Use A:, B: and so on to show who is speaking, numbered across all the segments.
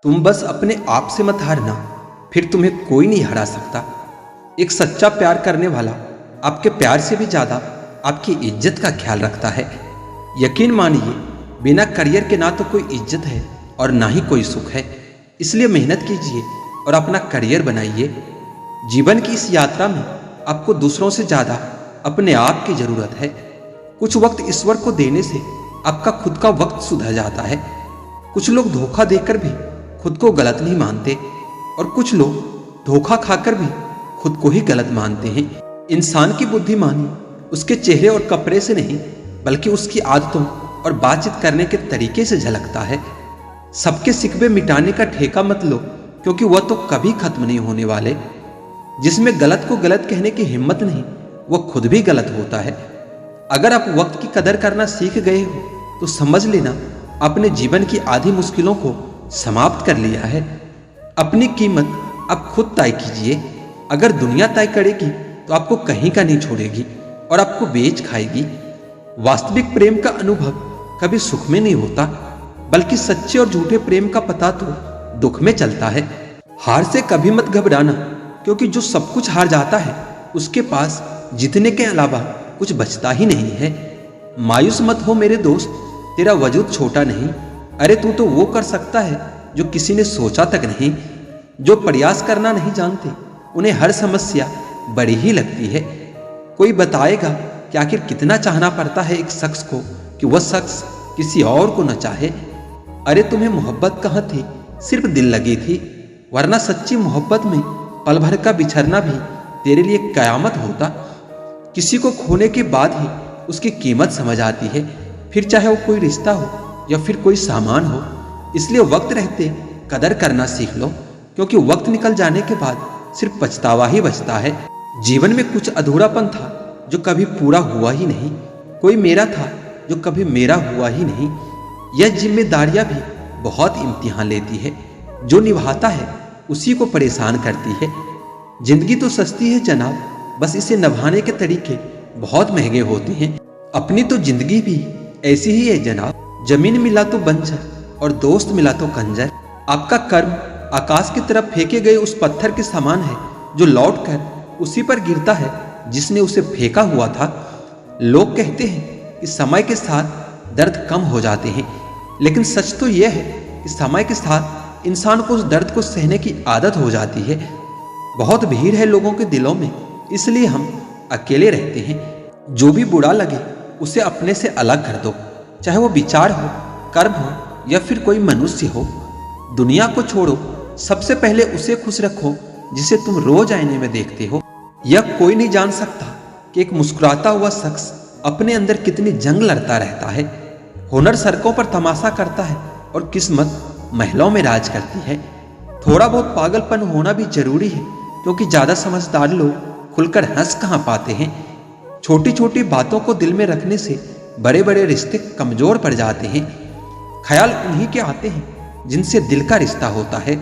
A: तुम बस अपने आप से मत हारना, फिर तुम्हें कोई नहीं हरा सकता। एक सच्चा प्यार करने वाला आपके प्यार से भी ज्यादा आपकी इज्जत का ख्याल रखता है। यकीन मानिए, बिना करियर के ना तो कोई इज्जत है और ना ही कोई सुख है। इसलिए मेहनत कीजिए और अपना करियर बनाइए। जीवन की इस यात्रा में आपको दूसरों से ज्यादा अपने आप की जरूरत है। कुछ वक्त ईश्वर को देने से आपका खुद का वक्त सुधर जाता है। कुछ लोग धोखा देकर भी खुद को गलत नहीं मानते और कुछ लोग धोखा खाकर भी खुद को ही गलत मानते हैं। इंसान की बुद्धिमानी उसके चेहरे और कपड़े से नहीं, बल्कि उसकी आदतों और बातचीत करने के तरीके से झलकता है। सबके सिकवे मिटाने का ठेका मत लो, क्योंकि वह तो कभी खत्म नहीं होने वाले। जिसमें गलत को गलत कहने की हिम्मत नहीं, वह खुद भी गलत होता है। अगर आप वक्त की कदर करना सीख गए हो तो समझ लेना आपने जीवन की आधी मुश्किलों को समाप्त कर लिया है। अपनी कीमत आप खुद तय कीजिए। अगर दुनिया तय करेगी तो आपको कहीं का नहीं छोड़ेगी और आपको बेच खाएगी। वास्तविक प्रेम का अनुभव कभी सुख में नहीं होता, बल्कि सच्चे और झूठे प्रेम का पता तो दुख में चलता है। हार से कभी मत घबराना, क्योंकि जो सब कुछ हार जाता है उसके पास जीतने के अलावा कुछ बचता ही नहीं है। मायूस मत हो मेरे दोस्त, तेरा वजूद छोटा नहीं। अरे तू तो वो कर सकता है जो किसी ने सोचा तक नहीं। जो प्रयास करना नहीं जानते उन्हें हर समस्या बड़ी ही लगती है। कोई बताएगा कि आखिर कितना चाहना पड़ता है एक शख्स को कि वह शख्स किसी और को न चाहे। अरे तुम्हें मोहब्बत कहाँ थी, सिर्फ दिल लगी थी, वरना सच्ची मोहब्बत में पल भर का बिछड़ना भी तेरे लिए कयामत होता। किसी को खोने के बाद ही उसकी कीमत समझ आती है, फिर चाहे वो कोई रिश्ता हो या फिर कोई सामान हो। इसलिए वक्त रहते कदर करना सीख लो, क्योंकि वक्त निकल जाने के बाद सिर्फ पछतावा ही बचता है। जीवन में कुछ अधूरापन था जो कभी पूरा हुआ ही नहीं। कोई मेरा था जो कभी मेरा हुआ ही नहीं। यह जिम्मेदारियां भी बहुत इम्तिहान लेती है। जो निभाता है उसी को परेशान करती है। जिंदगी तो सस्ती है जनाब, बस इसे निभाने के तरीके बहुत महंगे होते हैं। अपनी तो जिंदगी भी ऐसी ही है जनाब। जमीन मिला तो बंजर और दोस्त मिला तो कंजर। आपका कर्म आकाश की तरफ फेंके गए उस पत्थर के समान है जो लौटकर उसी पर गिरता है जिसने उसे फेंका हुआ था। लोग कहते हैं कि समय के साथ दर्द कम हो जाते हैं, लेकिन सच तो यह है कि समय के साथ इंसान को उस दर्द को सहने की आदत हो जाती है। बहुत भीड़ है लोगों के दिलों में, इसलिए हम अकेले रहते हैं। जो भी बुरा लगे उसे अपने से अलग कर दो, चाहे वो विचार हो, कर्म हो या फिर कोई मनुष्य हो। दुनिया को छोड़ो, सबसे पहले उसे खुश रखो जिसे तुम रोज आईने में देखते हो। यह कोई नहीं जान सकता कि एक मुस्कुराता हुआ शख्स अपने अंदर कितनी जंग लड़ता रहता है। हुनर सड़कों पर तमाशा करता है और किस्मत महलों में राज करती है। थोड़ा बहुत पागलपन होना भी जरूरी है, क्योंकि ज्यादा समझदार लोग खुलकर हंस कहाँ पाते हैं। छोटी छोटी बातों को दिल में रखने से बड़े बड़े रिश्ते कमजोर पड़ जाते हैं। ख्याल उन्हीं के आते हैं जिनसे दिल का रिश्ता होता है।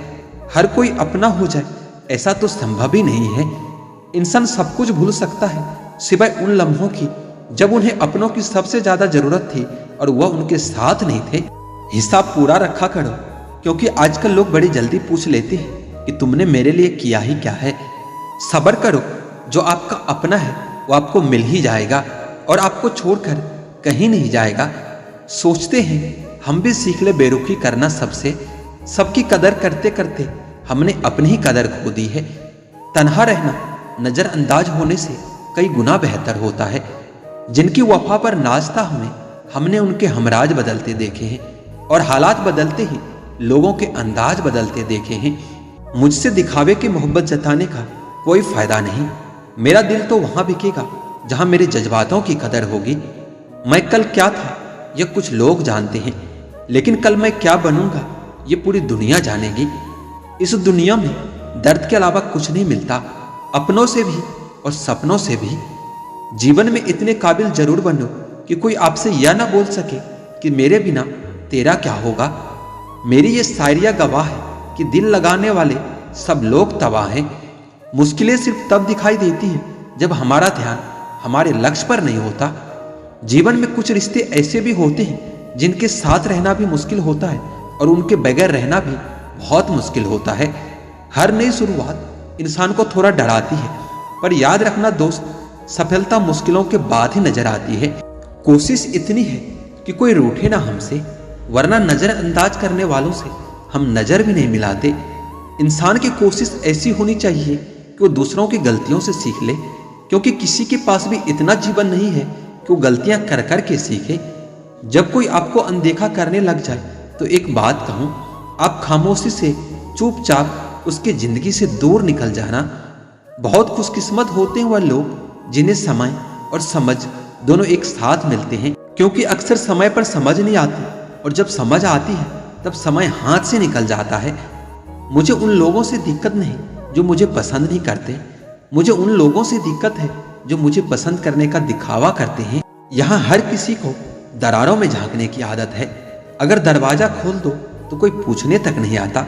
A: हर कोई अपना हो जाए ऐसा तो संभव ही नहीं है। इंसान सब कुछ भूल सकता है सिवाय उन लम्हों की जब उन्हें अपनों की सबसे ज्यादा जरूरत थी और वह उनके साथ नहीं थे। हिसाब पूरा रखा करो, क्योंकि आजकल लोग बड़ी जल्दी पूछ लेते हैं कि तुमने मेरे लिए किया ही क्या है। सब्र करो, जो आपका अपना है वो आपको मिल ही जाएगा और आपको छोड़कर कहीं नहीं जाएगा। सोचते हैं हम भी सीख ले बेरुखी करना सबसे। सबकी कदर करते करते हमने अपनी ही कदर खो दी है। तन्हा रहना नजरअंदाज होने से कई गुना बेहतर होता है। जिनकी वफा पर नाचता हमने उनके हमराज बदलते देखे हैं, और हालात बदलते ही लोगों के अंदाज बदलते देखे हैं। मुझसे दिखावे की मोहब्बत जताने का कोई फायदा नहीं। मेरा दिल तो वहां बिकेगा जहां मेरे जज्बातों की कदर होगी। मैं कल क्या था यह कुछ लोग जानते हैं, लेकिन कल मैं क्या बनूंगा ये पूरी दुनिया जानेगी। इस दुनिया में दर्द के अलावा कुछ नहीं मिलता, अपनों से भी और सपनों से भी। जीवन में इतने काबिल जरूर बनो कि कोई आपसे यह ना बोल सके कि मेरे बिना तेरा क्या होगा। मेरी ये शायरिया गवाह है कि दिल लगाने वाले सब लोग तबाह हैं। मुश्किलें सिर्फ तब दिखाई देती है जब हमारा ध्यान हमारे लक्ष्य पर नहीं होता। जीवन में कुछ रिश्ते ऐसे भी होते हैं जिनके साथ रहना भी मुश्किल होता है और उनके बगैर रहना भी बहुत मुश्किल होता है। हर नई शुरुआत इंसान को थोड़ा डराती है, पर याद रखना दोस्त, सफलता मुश्किलों के बाद ही नजर आती है। कोशिश इतनी है कि कोई रूठे ना हमसे, वरना नजरअंदाज करने वालों से हम नजर भी नहीं मिलाते। इंसान की कोशिश ऐसी होनी चाहिए कि वो दूसरों की गलतियों से सीख ले, क्योंकि किसी के पास भी इतना जीवन नहीं है कि वो गलतियां कर कर के सीखे। जब कोई आपको अनदेखा करने लग जाए तो एक बात कहूं, आप खामोशी से चुपचाप उसकी जिंदगी से दूर निकल जाना। बहुत खुशकिस्मत होते हैं वह लोग जिन्हें समय और समझ दोनों एक साथ मिलते हैं, क्योंकि अक्सर समय पर समझ नहीं आती और जब समझ आती है तब समय हाथ से निकल जाता है। मुझे उन लोगों से दिक्कत नहीं जो मुझे पसंद नहीं करते, मुझे उन लोगों से दिक्कत है जो मुझे पसंद करने का दिखावा करते हैं। यहाँ हर किसी को दरारों में झांकने की आदत है। अगर दरवाजा खोल दो तो कोई पूछने तक नहीं आता।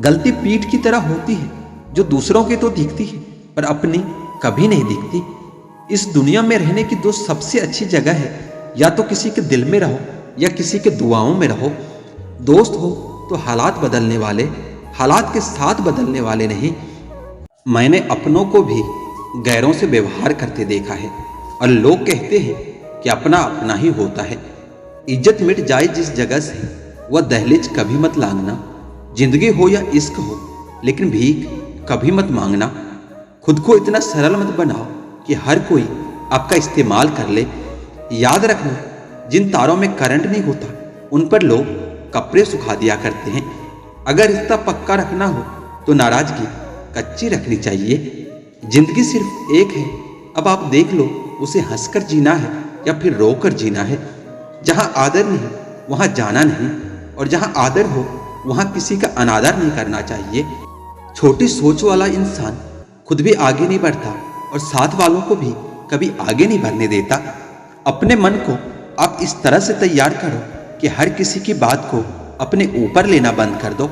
A: गलती पीठ की तरह होती है जो दूसरों के तो दिखती है पर अपनी कभी नहीं दिखती। इस दुनिया में रहने की दो सबसे अच्छी जगह है, या तो किसी के दिल में रहो या किसी के दुआओं में रहो। दोस्त हो तो हालात बदलने वाले, हालात के साथ बदलने वाले नहीं। मैंने अपनों को भी गैरों से व्यवहार करते देखा है, और लोग कहते हैं कि अपना अपना ही होता है। इज्जत मिट जाए जिस जगह से, वह दहलीज कभी मत लांघना। जिंदगी हो या इश्क हो, लेकिन भीख कभी मत मांगना। खुद को इतना सरल मत बनाओ कि हर कोई आपका इस्तेमाल कर ले। याद रखना, जिन तारों में करंट नहीं होता उन पर लोग कपड़े सुखा दिया करते हैं। अगर रिश्ता पक्का रखना हो तो नाराजगी कच्ची रखनी चाहिए। जिंदगी सिर्फ एक है, अब आप देख लो उसे हंसकर जीना है या फिर रोकर जीना है। जहां आदर नहीं वहां जाना नहीं, और जहां आदर हो वहां किसी का अनादर नहीं करना चाहिए। छोटी सोच वाला इंसान खुद भी आगे नहीं बढ़ता और साथ वालों को भी कभी आगे नहीं बढ़ने देता। अपने मन को आप इस तरह से तैयार करो कि हर किसी की बात को अपने ऊपर लेना बंद कर दो।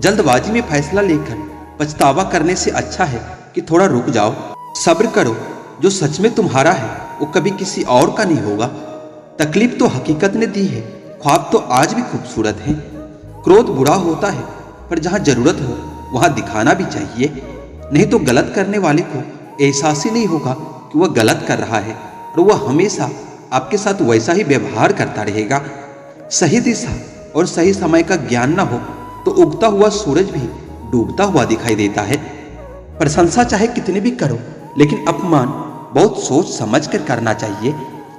A: जल्दबाजी में फैसला लेकर पछतावा करने से अच्छा है कि थोड़ा रुक जाओ, सब्र करो। जो सच में तुम्हारा है वो कभी किसी और का नहीं होगा। तकलीफ तो हकीकत ने दी है, ख्वाब तो आज भी खूबसूरत है। क्रोध बुरा होता है, पर जहां जरूरत हो वहां दिखाना भी चाहिए, नहीं तो गलत करने वाले को एहसास ही नहीं होगा कि वह गलत कर रहा है, और वह हमेशा आपके साथ वैसा ही व्यवहार करता रहेगा। सही दिशा और सही समय का ज्ञान ना हो तो उगता हुआ सूरज भी डूबता हुआ दिखाई देता है। प्रशंसा चाहे कितनी भी करो, लेकिन अपमान बहुत सोच समझ कर करना चाहिए,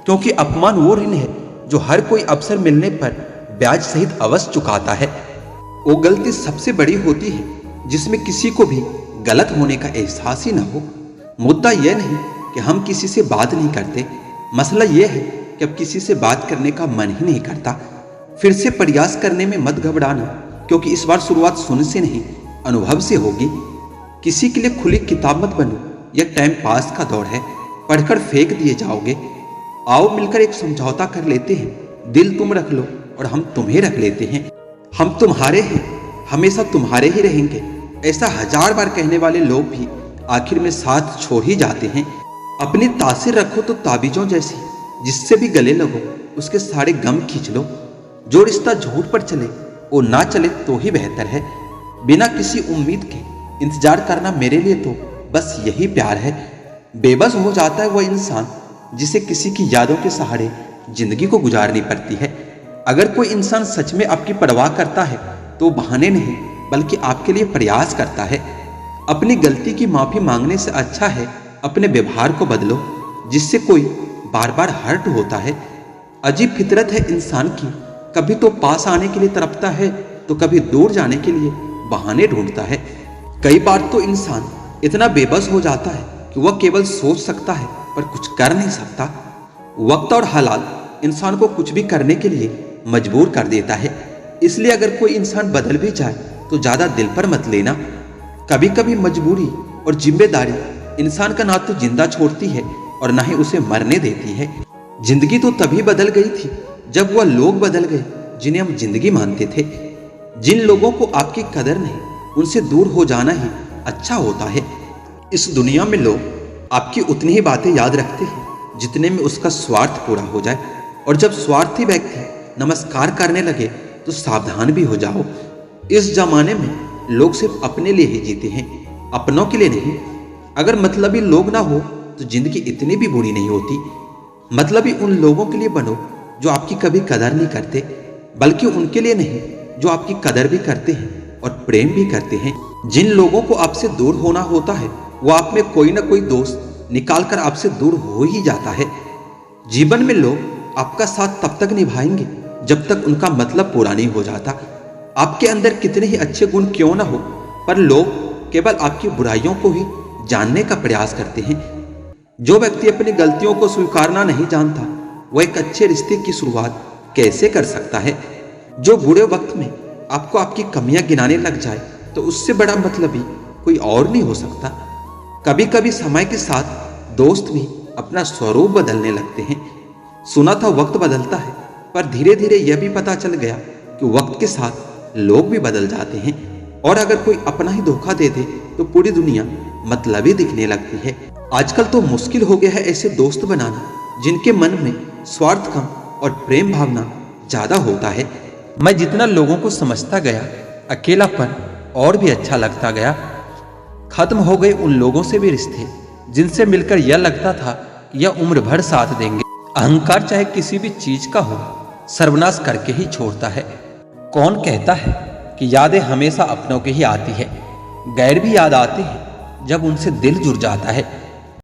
A: क्योंकि अपमान वो ऋण है जो हर कोई अवसर मिलने पर ब्याज सहित अवश्य चुकाता है। वो गलती सबसे बड़ी होती है जिसमें किसी को भी गलत होने का एहसास ही ना हो। मुद्दा यह नहीं कि हम किसी से बात नहीं करते, मसला यह है कि अब किसी से बात करने का मन ही नहीं करता। फिर से प्रयास करने में मत घबराना, क्योंकि इस बार शुरुआत सुन से नहीं अनुभव से होगी। किसी के लिए खुली किताब मत बनो, यह टाइम पास का दौर है, पढ़कर फेंक दिए जाओगे। आओ मिलकर एक समझौता कर लेते हैं, दिल तुम रख लो और हम तुम्हें रख लेते हैं। हम तुम्हारे हैं, हमेशा तुम्हारे ही रहेंगे। ऐसा 1000 बार कहने वाले लोग भी आखिर में साथ छोड़ ही जाते हैं। अपनी तासीर रखो तो ताबीजों जैसी, जिससे भी गले लगो उसके सारे गम खींच लो। जो रिश्ता झूठ पर चले वो ना चले तो ही बेहतर है। बिना किसी उम्मीद के इंतजार करना मेरे लिए तो बस यही प्यार है। बेबस हो जाता है वह इंसान जिसे किसी की यादों के सहारे जिंदगी को गुजारनी पड़ती है। अगर कोई इंसान सच में आपकी परवाह करता है तो बहाने नहीं बल्कि आपके लिए प्रयास करता है। अपनी गलती की माफी मांगने से अच्छा है अपने व्यवहार को बदलो, जिससे कोई बार बार हर्ट होता है। अजीब फितरत है इंसान की, कभी तो पास आने के लिए तड़पता है तो कभी दूर जाने के लिए बहाने ढूंढता है। कई बार तो इंसान इतना बेबस हो जाता है कि वह केवल सोच सकता है पर कुछ कर नहीं सकता। वक्त और हालात इंसान को कुछ भी करने के लिए मजबूर कर देता है। इसलिए अगर कोई इंसान बदल भी जाए तो ज्यादा दिल पर मत लेना। कभी कभी मजबूरी और जिम्मेदारी इंसान का ना तो जिंदा छोड़ती है और ना ही उसे मरने देती है। जिंदगी तो तभी बदल गई थी जब वह लोग बदल गए जिन्हें हम जिंदगी मानते थे। जिन लोगों को आपकी कदर नहीं, उनसे दूर हो जाना ही अच्छा होता है। इस दुनिया में लोग आपकी उतनी ही बातें याद रखते हैं जितने में उसका स्वार्थ पूरा हो जाए, और जब स्वार्थी व्यक्ति नमस्कार करने लगे तो सावधान भी हो जाओ। इस जमाने में लोग सिर्फ अपने लिए ही जीते हैं, अपनों के लिए नहीं। अगर मतलबी लोग ना हो तो जिंदगी इतनी भी बुरी नहीं होती। मतलबी उन लोगों के लिए बनो जो आपकी कभी कदर नहीं करते, बल्कि उनके लिए नहीं जो आपकी कदर भी करते हैं और प्रेम भी करते हैं। जिन लोगों को आपसे दूर होना होता है वो आप में कोई ना कोई दोस्त निकाल कर आपसे दूर हो ही जाता है। जीवन में लोग आपका साथ तब तक निभाएंगे जब तक उनका मतलब पूरा नहीं हो जाता। आपके अंदर कितने ही अच्छे गुण क्यों ना हो, पर लोग केवल आपकी बुराइयों को ही जानने का प्रयास करते हैं। जो व्यक्ति अपनी गलतियों को स्वीकारना नहीं जानता वो एक अच्छे रिश्ते की शुरुआत कैसे कर सकता है। जो बुरे वक्त में आपको आपकी कमियां गिनाने लग जाए तो उससे बड़ा मतलबी कोई और नहीं हो सकता। कभी कभी समय के साथ दोस्त भी अपना स्वरूप बदलने लगते हैं। सुना था वक्त बदलता है, पर धीरे धीरे यह भी पता चल गया कि वक्त के साथ लोग भी बदल जाते हैं। और अगर कोई अपना ही धोखा दे दे तो पूरी दुनिया मतलबी दिखने लगती है। आजकल तो मुश्किल हो गया है ऐसे दोस्त बनाना जिनके मन में स्वार्थ कम और प्रेम भावना ज्यादा होता है। मैं जितना लोगों को समझता गया, अकेलापन और भी अच्छा लगता गया। खत्म हो गए उन लोगों से भी रिश्ते जिनसे मिलकर यह लगता था कि यह उम्र भर साथ देंगे। अहंकार चाहे किसी भी चीज का हो, सर्वनाश करके ही छोड़ता है। कौन कहता है कि यादें हमेशा अपनों की ही आती है। गैर भी याद आते हैं जब उनसे दिल जुड़ जाता है।